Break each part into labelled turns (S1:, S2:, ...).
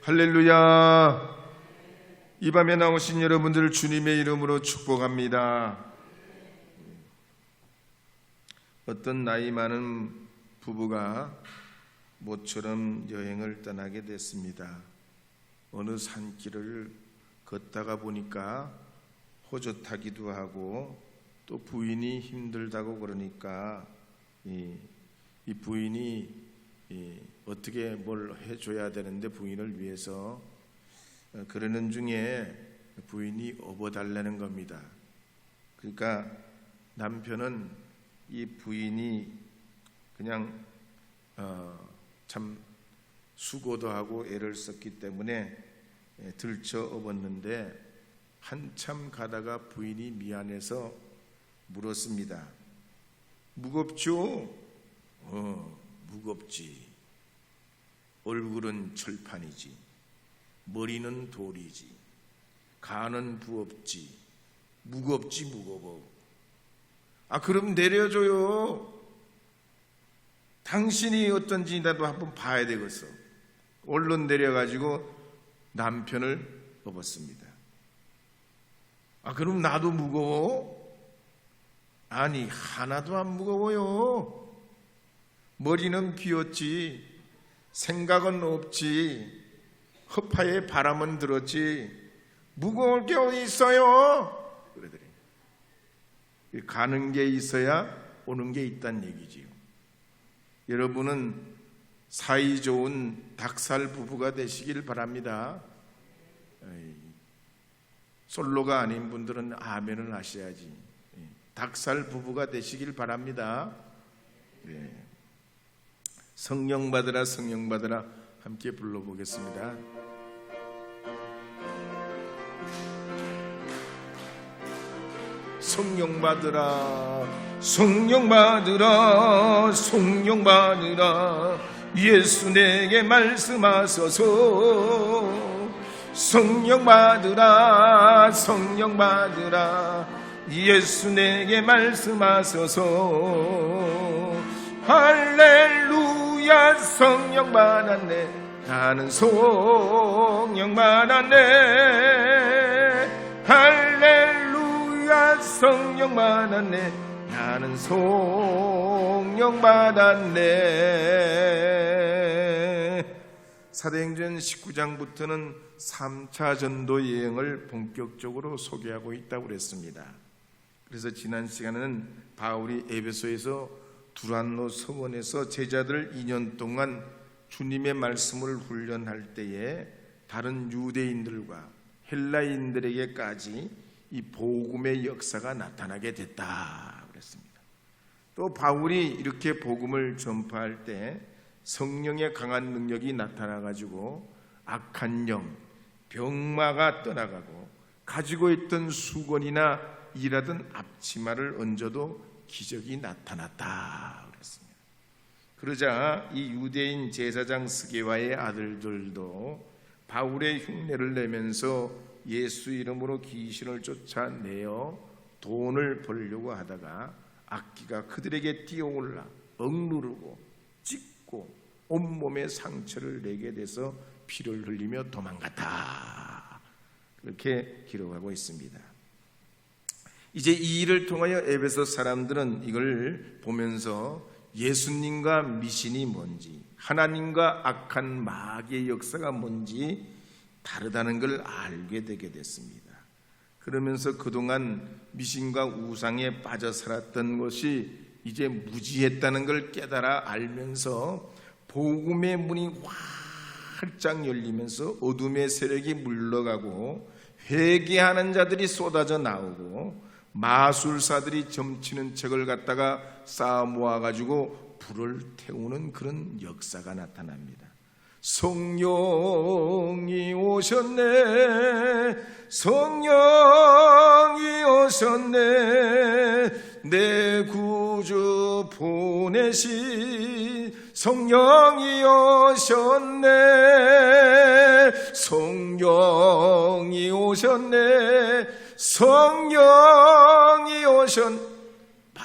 S1: 할렐루야. 이 밤에 나오신 여러분들을 주님의 이름으로 축복합니다. 어떤 나이 많은 부부가 모처럼 여행을 떠나게 됐습니다. 어느 산길을 걷다가 보니까 호젓하기도 하고 또 부인이 힘들다고 그러니까 이 부인이 어떻게 뭘 해줘야 되는데 부인을 위해서 그러는 중에 부인이 업어달라는 겁니다. 그러니까 남편은 이 부인이 그냥 참 수고도 하고 애를 썼기 때문에 들쳐 업었는데 한참 가다가 부인이 미안해서 물었습니다. 무겁죠? 무겁지. 얼굴은 철판이지. 머리는 돌이지. 간은 부없지. 무겁지 무거워. 그럼 내려줘요. 당신이 어떤지 나도 한번 봐야 되겠어. 얼른 내려가지고 남편을 업었습니다. 그럼 나도 무거워? 아니, 하나도 안 무거워요. 머리는 비었지, 생각은 없지, 허파에 바람은 들었지, 무거울 게 어디 있어요? 그러더니 가는 게 있어야 오는 게 있다는 얘기지요. 여러분은 사이좋은 닭살 부부가 되시길 바랍니다. 솔로가 아닌 분들은 아멘을 하셔야지. 닭살 부부가 되시길 바랍니다. 성령 받으라, 성령 받으라 함께 불러보겠습니다. 성령 받으라, 성령 받으라, 성령 받으라. 예수 내게 말씀하소서. 성령 받으라, 성령 받으라. 예수 내게 말씀하소서. 할렐루야. 성령 받았네. 나는 성령 받았네. 할렐루야. 성령 받았네. 나는 성령 받았네. 사도행전 19장부터는 3차 전도 여행을 본격적으로 소개하고 있다고 그랬습니다. 그래서 지난 시간에는 바울이 에베소에서 두란노 서원에서 제자들 2년 동안 주님의 말씀을 훈련할 때에 다른 유대인들과 헬라인들에게까지 이 복음의 역사가 나타나게 됐다 그랬습니다. 또 바울이 이렇게 복음을 전파할 때 성령의 강한 능력이 나타나가지고 악한 영, 병마가 떠나가고 가지고 있던 수건이나 일하던 앞치마를 얹어도 기적이 나타났다 그랬습니다. 그러자 이 유대인 제사장 스게와의 아들들도 바울의 흉내를 내면서 예수 이름으로 귀신을 쫓아내어 돈을 벌려고 하다가 악기가 그들에게 뛰어올라 억누르고 찢고 온몸에 상처를 내게 돼서 피를 흘리며 도망갔다. 그렇게 기록하고 있습니다. 이제 이 일을 통하여 에베소 사람들은 이걸 보면서 예수님과 미신이 뭔지, 하나님과 악한 마귀의 역사가 뭔지 다르다는 걸 알게 되게 됐습니다. 그러면서 그동안 미신과 우상에 빠져 살았던 것이 이제 무지했다는 걸 깨달아 알면서 복음의 문이 활짝 열리면서 어둠의 세력이 물러가고 회개하는 자들이 쏟아져 나오고 마술사들이 점치는 책을 갖다가 쌓아 모아가지고 불을 태우는 그런 역사가 나타납니다. 성령이 오셨네, 성령이 오셨네, 내 구주 보내신 성령이 오셨네, 성령이 오셨네, 성령이 오셨네. 막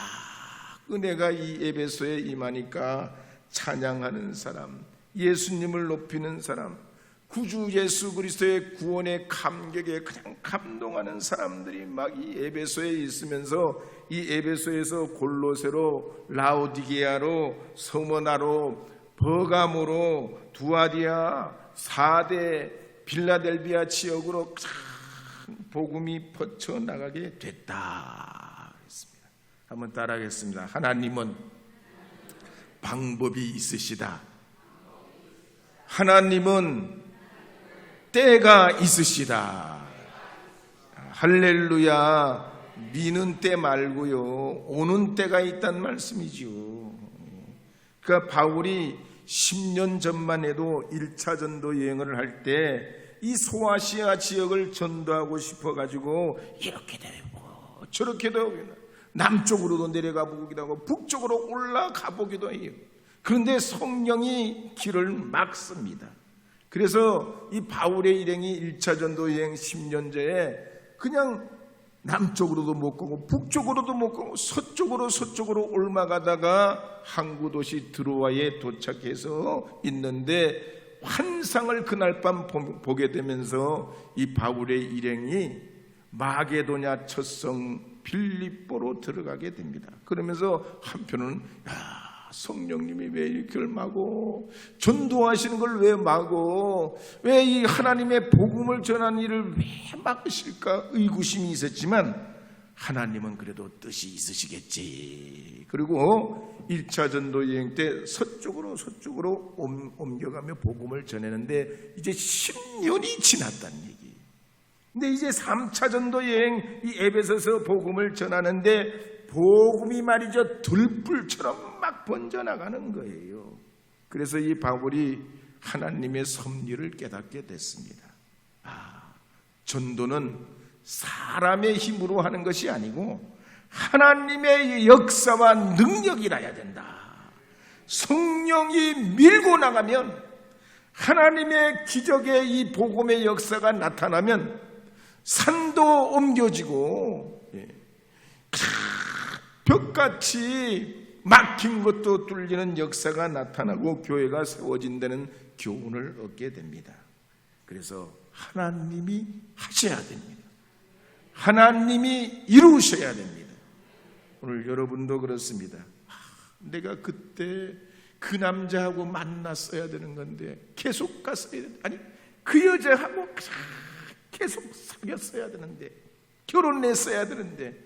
S1: 은혜가 이 에베소에 임하니까 찬양하는 사람, 예수님을 높이는 사람, 구주 예수 그리스도의 구원의 감격에 그냥 감동하는 사람들이 막 이 에베소에 있으면서 이 에베소에서 골로새로, 라오디게아로, 서머나로, 버가모로, 두아디아, 사대, 빌라델비아 지역으로 복음이 퍼져나가게 됐다 했습니다. 한번 따라하겠습니다. 하나님은 방법이 있으시다. 하나님은 때가 있으시다. 할렐루야. 미는 때 말고요, 오는 때가 있단 말씀이지요. 그러니까 바울이 10년 전만 해도 1차 전도 여행을 할 때 이 소아시아 지역을 전도하고 싶어가지고 이렇게 되고 저렇게 되고 남쪽으로도 내려가 보기도 하고 북쪽으로 올라가 보기도 해요. 그런데 성령이 길을 막습니다. 그래서 이 바울의 일행이 1차 전도 여행 10년 전에 그냥 남쪽으로도 못 가고 북쪽으로도 못 가고 서쪽으로 올라가다가 항구 도시 드로아에 도착해서 있는데 환상을 그날 밤 보게 되면서 이 바울의 일행이 마게도냐 첫성 빌립보로 들어가게 됩니다. 그러면서 한편은 성령님이 왜 이렇게 막고 전도하시는 걸 왜 막고 왜 이 하나님의 복음을 전하는 일을 왜 막으실까 의구심이 있었지만 하나님은 그래도 뜻이 있으시겠지. 그리고 1차 전도 여행 때 서쪽으로 옮겨가며 복음을 전했는데 이제 10년이 지났다는 얘기. 근데 이제 3차 전도 여행 이 에베소서 복음을 전하는데 복음이 말이죠 들불처럼 막 번져나가는 거예요. 그래서 이 바울이 하나님의 섭리를 깨닫게 됐습니다. 전도는 사람의 힘으로 하는 것이 아니고 하나님의 역사와 능력이라야 된다. 성령이 밀고 나가면 하나님의 기적의 이 복음의 역사가 나타나면 산도 옮겨지고 벽같이 막힌 것도 뚫리는 역사가 나타나고 교회가 세워진다는 교훈을 얻게 됩니다. 그래서 하나님이 하셔야 됩니다. 하나님이 이루셔야 됩니다. 오늘 여러분도 그렇습니다. 내가 그때 그 남자하고 만났어야 되는 건데 계속 갔어야 되는데, 아니 그 여자하고 계속 사귀었어야 되는데 결혼했어야 되는데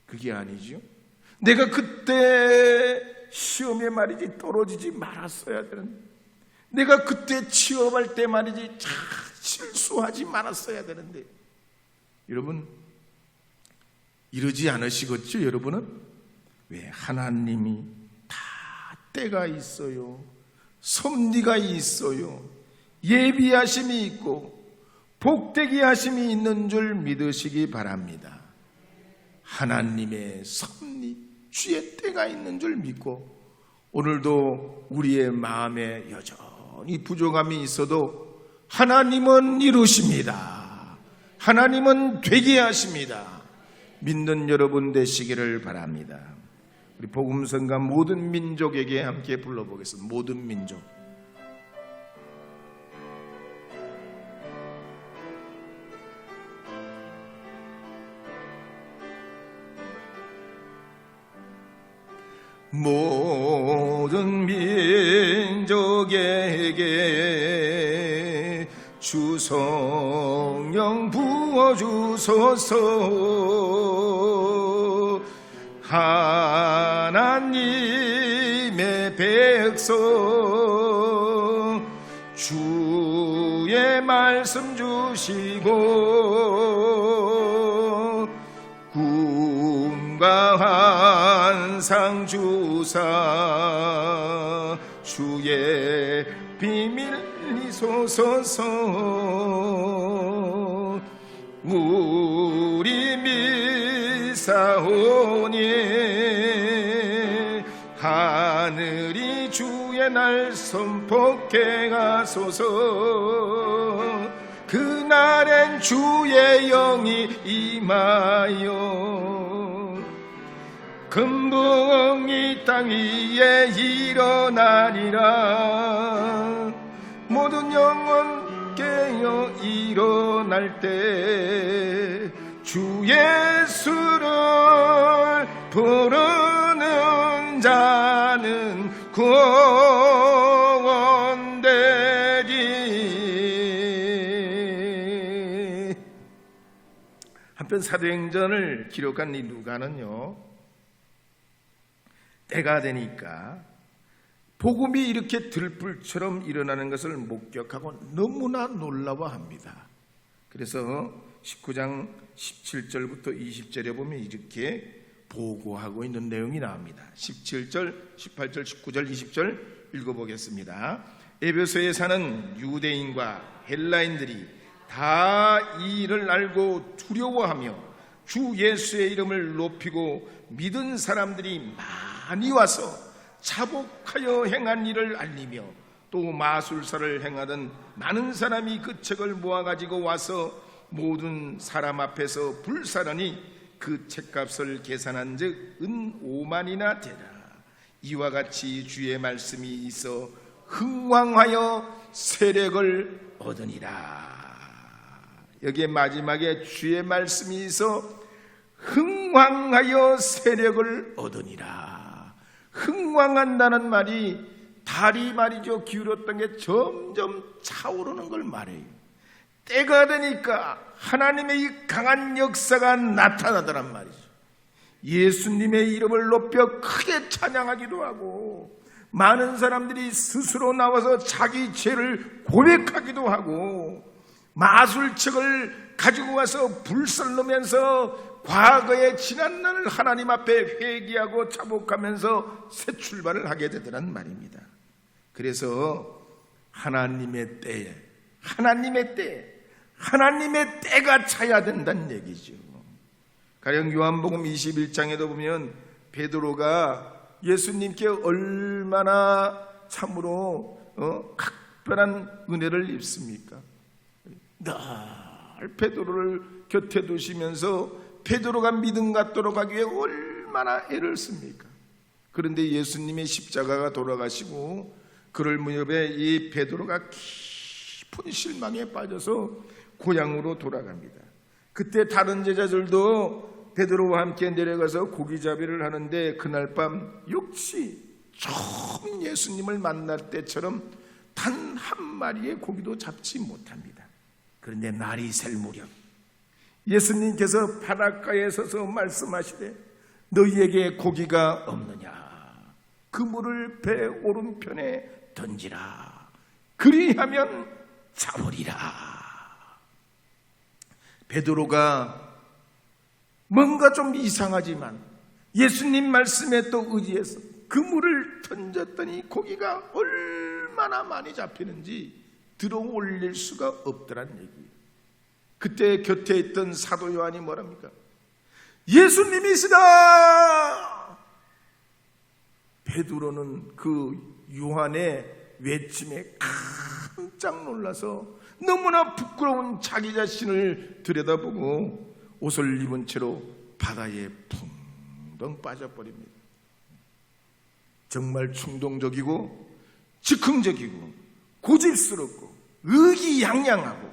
S1: 그게 아니죠. 내가 그때 시험에 말이지 떨어지지 말았어야 되는데, 내가 그때 취업할 때 말이지 실수하지 말았어야 되는데. 여러분 이러지 않으시겠죠? 여러분은 왜 하나님이 다 때가 있어요. 섭리가 있어요. 예비하심이 있고 복되게 하심이 있는 줄 믿으시기 바랍니다. 하나님의 섭리, 주의 때가 있는 줄 믿고 오늘도 우리의 마음에 여전히 부족함이 있어도 하나님은 이루십니다. 하나님은 되게 하십니다. 믿는 여러분 되시기를 바랍니다. 우리 복음성가 모든 민족에게 함께 불러보겠습니다. 모든 민족. 모든 민족에게 주 성령 부어주소서. 하나님의 백성 주의 말씀 주시고 꿈과 환상 주사 주의 비밀 이소서서. 우리 믿사오니 하늘이 주의 날 선포케 하소서. 그날엔 주의 영이 임하여 금붕이 땅 위에 일어나리라. 모든 영혼께 일어날 때 주 예수를 부르는 자는 구원되리. 한편 사도행전을 기록한 이 누가는요, 때가 되니까 복음이 이렇게 들불처럼 일어나는 것을 목격하고 너무나 놀라워합니다. 그래서 19장 17절부터 20절에 보면 이렇게 보고하고 있는 내용이 나옵니다. 17절, 18절, 19절, 20절 읽어보겠습니다. 에베소에 사는 유대인과 헬라인들이 다 이 일을 알고 두려워하며 주 예수의 이름을 높이고 믿은 사람들이 많이 와서 자복하여 행한 일을 알리며 또 마술사를 행하던 많은 사람이 그 책을 모아가지고 와서 모든 사람 앞에서 불사르니 그 책값을 계산한 즉 은 5만이나 되라. 이와 같이 주의 말씀이 있어 흥왕하여 세력을 얻으니라. 여기에 마지막에 주의 말씀이 있어 흥왕하여 세력을 얻으니라. 흥왕한다는 말이 달이 말이죠, 기울었던 게 점점 차오르는 걸 말해요. 때가 되니까 하나님의 이 강한 역사가 나타나더란 말이죠. 예수님의 이름을 높여 크게 찬양하기도 하고 많은 사람들이 스스로 나와서 자기 죄를 고백하기도 하고 마술책을 가지고 와서 불살르면서 과거의 지난날을 하나님 앞에 회개하고 자복하면서 새 출발을 하게 되더란 말입니다. 그래서 하나님의 때가 차야 된다는 얘기죠. 가령 요한복음 21장에도 보면 베드로가 예수님께 얼마나 참으로 각별한 은혜를 입습니까? 늘 베드로를 곁에 두시면서 베드로가 믿음 갖도록 하기 위해 얼마나 애를 씁니까? 그런데 예수님의 십자가가 돌아가시고 그럴 무렵에 이 베드로가 깊은 실망에 빠져서 고향으로 돌아갑니다. 그때 다른 제자들도 베드로와 함께 내려가서 고기잡이를 하는데 그날 밤 역시 처음 예수님을 만날 때처럼 단 한 마리의 고기도 잡지 못합니다. 그런데 날이 셀 무렵 예수님께서 바닷가에 서서 말씀하시되 너희에게 고기가 없느냐? 그물을 배 오른편에 던지라. 그리하면 잡으리라. 베드로가 뭔가 좀 이상하지만 예수님 말씀에 또 의지해서 그물을 던졌더니 고기가 얼마나 많이 잡히는지 들어올릴 수가 없더란 얘기예요. 그때 곁에 있던 사도 요한이 뭐랍니까? 예수님이시다! 베드로는 그 요한의 외침에 깜짝 놀라서 너무나 부끄러운 자기 자신을 들여다보고 옷을 입은 채로 바다에 붕덩 빠져버립니다. 정말 충동적이고 즉흥적이고 고집스럽고 의기양양하고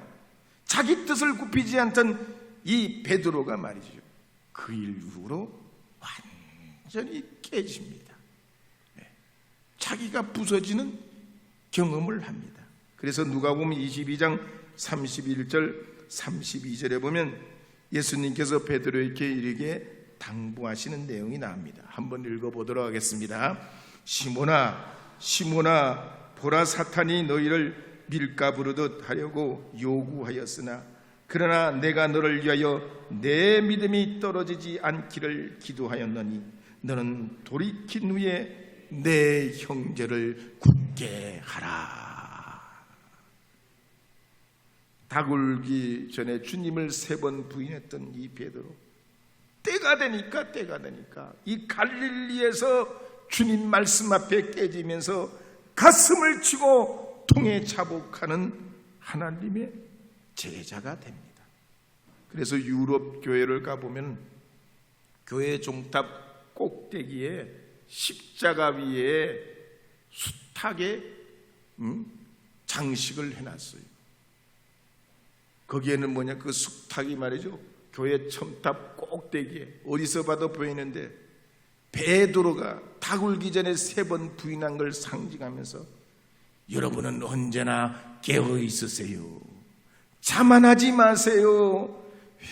S1: 자기 뜻을 굽히지 않던 이 베드로가 말이죠, 그 일 이후로 완전히 깨집니다. 자기가 부서지는 경험을 합니다. 그래서 누가복음 22장 31절 32절에 보면 예수님께서 베드로에게 이르게 당부하시는 내용이 나옵니다. 한번 읽어보도록 하겠습니다. 시몬아 시몬아 보라, 사탄이 너희를 밀가부르듯 하려고 요구하였으나 그러나 내가 너를 위하여 내 믿음이 떨어지지 않기를 기도하였노니 너는 돌이킨 후에 내 형제를 굳게 하라. 닭 울기 전에 주님을 3번 부인했던 이 베드로, 때가 되니까 이 갈릴리에서 주님 말씀 앞에 깨지면서 가슴을 치고 통에 자복하는 하나님의 제자가 됩니다. 그래서 유럽 교회를 가보면 교회 종탑 꼭대기에 십자가 위에 숱하게 장식을 해놨어요. 거기에는 뭐냐, 그 숙탁이 말이죠, 교회 첨탑 꼭대기에 어디서 봐도 보이는데 베드로가 닭 울기 전에 3번 부인한 걸 상징하면서 여러분은 언제나 깨어 있으세요. 자만하지 마세요.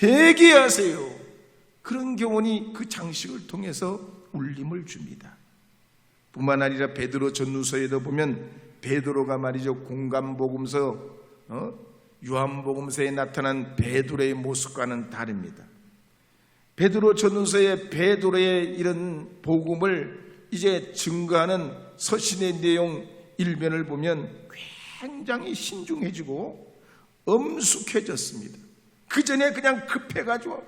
S1: 회개하세요. 그런 교훈이 그 장식을 통해서 울림을 줍니다. 뿐만 아니라 베드로 전후서에도 보면 베드로가 말이죠, 공감복음서, 요한복음서에 나타난 베드로의 모습과는 다릅니다. 베드로 전후서의 베드로의 이런 복음을 이제 증거하는 서신의 내용 일면을 보면 굉장히 신중해지고 엄숙해졌습니다. 그 전에 그냥 급해가지고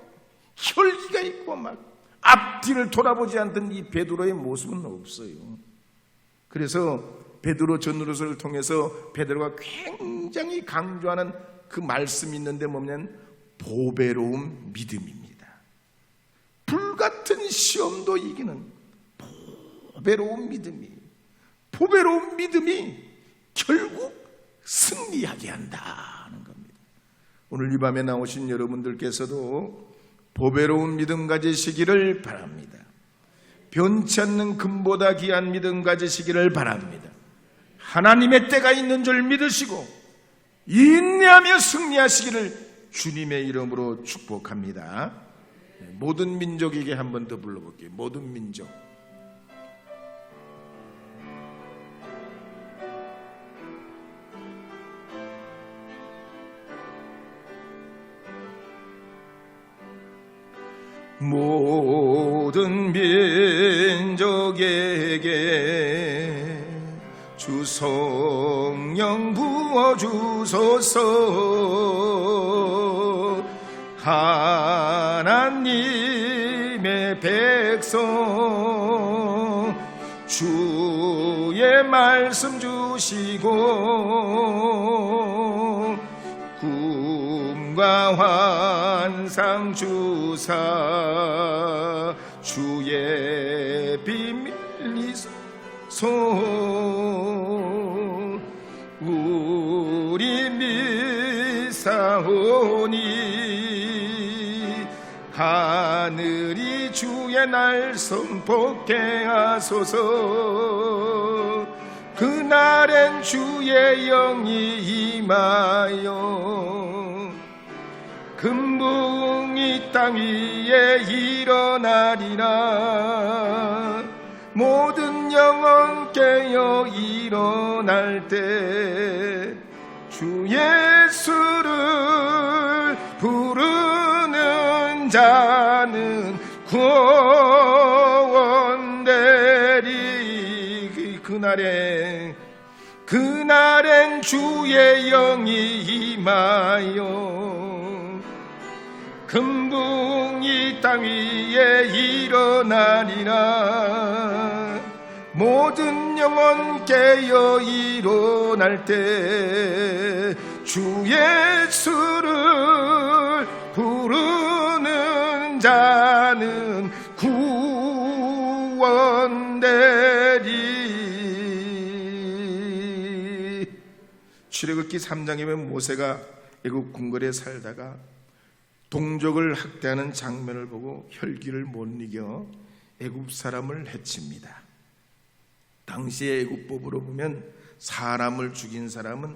S1: 혈기가 있고 막 앞뒤를 돌아보지 않던 이 베드로의 모습은 없어요. 그래서 베드로 전후서를 통해서 베드로가 굉장히 강조하는 그 말씀이 있는데 뭐냐면 보배로운 믿음입니다. 불같은 시험도 이기는 보배로운 믿음이 결국 승리하게 한다는 겁니다. 오늘 이 밤에 나오신 여러분들께서도 보배로운 믿음 가지시기를 바랍니다. 변치 않는 금보다 귀한 믿음 가지시기를 바랍니다. 하나님의 때가 있는 줄 믿으시고 인내하며 승리하시기를 주님의 이름으로 축복합니다. 모든 민족에게 한 번 더 불러볼게요. 모든 민족. 모든 민족에게 주 성령 부어주소서. 하나님의 백성 주의 말씀 주시고 꿈과 환상 주사 주의 비밀리소. 우리 믿사오니 하늘이 주의 날선 복게 하소서. 그날엔 주의 영이 임하여 금붕이 땅 위에 일어나리라. 모든 영혼 깨어 일어날 때 주 예수를 부르는 자는 구원되리. 그날엔 주의 영이 임하여 금붕이 땅 위에 일어나리라. 모든 영혼 깨어 일어날 때 주 예수를 부르는 자는 구원되리. 출애굽기 3장에 보면 모세가 애굽 궁궐에 살다가 동족을 학대하는 장면을 보고 혈기를 못 이겨 애굽 사람을 해칩니다. 당시의 애굽법으로 보면 사람을 죽인 사람은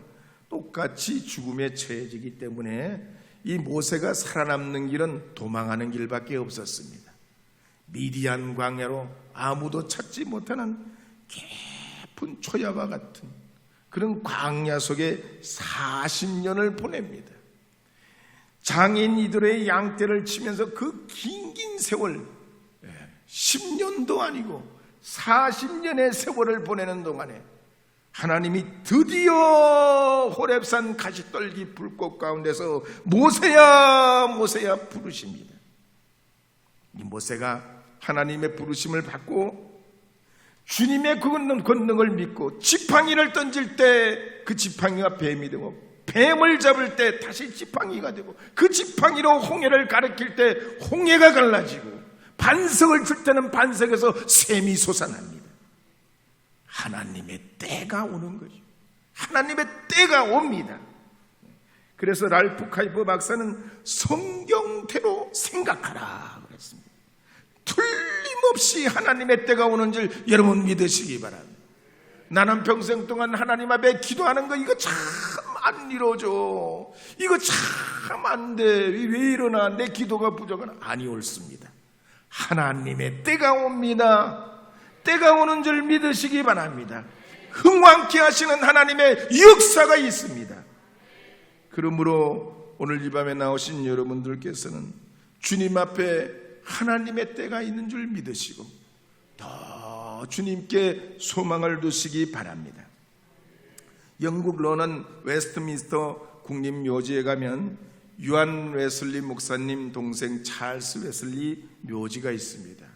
S1: 똑같이 죽음에 처해지기 때문에 이 모세가 살아남는 길은 도망하는 길밖에 없었습니다. 미디안 광야로 아무도 찾지 못하는 깊은 초야와 같은 그런 광야 속에 40년을 보냅니다. 장인 이들의 양떼를 치면서 그 긴 세월 10년도 아니고 40년의 세월을 보내는 동안에 하나님이 드디어 호렙산 가시떨기 불꽃 가운데서 모세야 모세야 부르십니다. 이 모세가 하나님의 부르심을 받고 주님의 권능을 믿고 지팡이를 던질 때 그 지팡이가 뱀이 되고 뱀을 잡을 때 다시 지팡이가 되고 그 지팡이로 홍해를 가리킬 때 홍해가 갈라지고 반석을 줄 때는 반석에서 샘이 솟아납니다. 하나님의 때가 오는 거죠. 하나님의 때가 옵니다. 그래서 랄프 카이퍼 박사는 성경대로 생각하라 그랬습니다. 틀림없이 하나님의 때가 오는 줄 여러분 믿으시기 바랍니다. 나는 평생 동안 하나님 앞에 기도하는 거 이거 참 안 이루어져, 이거 참 안 돼, 왜 이러나, 내 기도가 부족하나. 아니, 옳습니다. 하나님의 때가 옵니다. 때가 오는 줄 믿으시기 바랍니다. 흥왕케 하시는 하나님의 역사가 있습니다. 그러므로 오늘 이 밤에 나오신 여러분들께서는 주님 앞에 하나님의 때가 있는 줄 믿으시고 더 주님께 소망을 두시기 바랍니다. 영국 런던 웨스트민스터 국립묘지에 가면 유한 웨슬리 목사님 동생 찰스 웨슬리 묘지가 있습니다.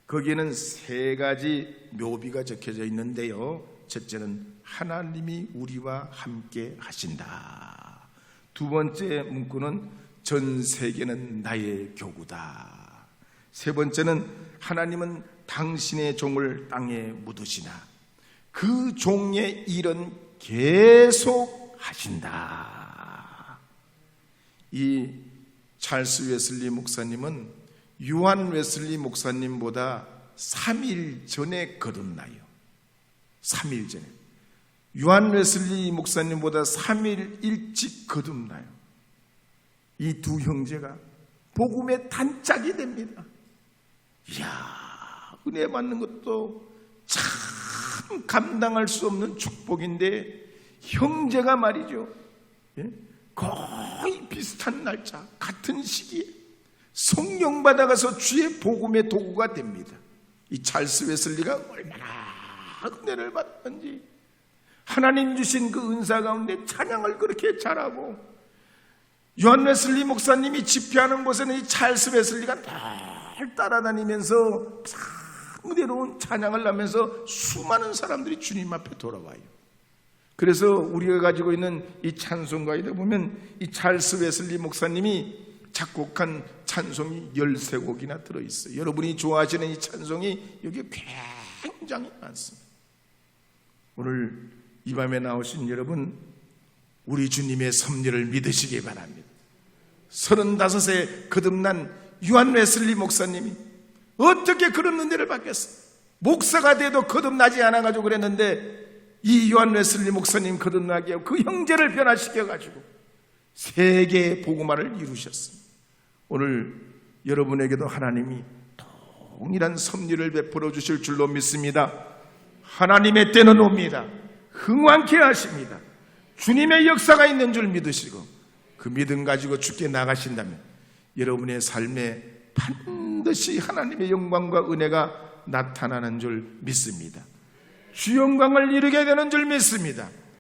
S1: 거기에는 3가지 묘비가 적혀져 있는데요, 첫째는 하나님이 우리와 함께 하신다. 2번째 문구는 전 세계는 나의 교구다. 3번째는 하나님은 당신의 종을 땅에 묻으시나 그 종의 일은 계속 하신다. 이 찰스 웨슬리 목사님은 유한 웨슬리 목사님보다 3일 전에 거듭나요. 3일 전에. 유한 웨슬리 목사님보다 3일 일찍 거듭나요. 이 두 형제가 복음의 단짝이 됩니다. 이야, 은혜 받는 것도 참 감당할 수 없는 축복인데, 형제가 말이죠, 거의 비슷한 날짜, 같은 시기에 성령 받아가서 주의 복음의 도구가 됩니다. 이 찰스 웨슬리가 얼마나 은혜를 받았는지, 하나님 주신 그 은사 가운데 찬양을 그렇게 잘하고, 요한 웨슬리 목사님이 집회하는 곳에는 이 찰스 웨슬리가 늘 따라다니면서 은혜로운 찬양을 하면서 수많은 사람들이 주님 앞에 돌아와요. 그래서 우리가 가지고 있는 이 찬송가에도 보면 이 찰스 웨슬리 목사님이 작곡한 찬송이 13곡이나 들어있어요. 여러분이 좋아하시는 이 찬송이 여기에 굉장히 많습니다. 오늘 이 밤에 나오신 여러분, 우리 주님의 섭리를 믿으시기 바랍니다. 35세 거듭난 유한 웨슬리 목사님이 어떻게 그런 은혜를 받겠어요? 목사가 돼도 거듭나지 않아가지고 그랬는데, 이 요한 웨슬리 목사님 거듭나게 하고 그 형제를 변화시켜가지고 세계의 복음화를 이루셨습니다. 오늘 여러분에게도 하나님이 동일한 섭리를 베풀어 주실 줄로 믿습니다. 하나님의 때는 옵니다. 흥왕케 하십니다. 주님의 역사가 있는 줄 믿으시고 그 믿음 가지고 주께 나가신다면 여러분의 삶에 반드시 하나님의 영광과 은혜가 나타나는 줄 믿습니다. 주 영광을 이루게 되는 줄 믿습니다.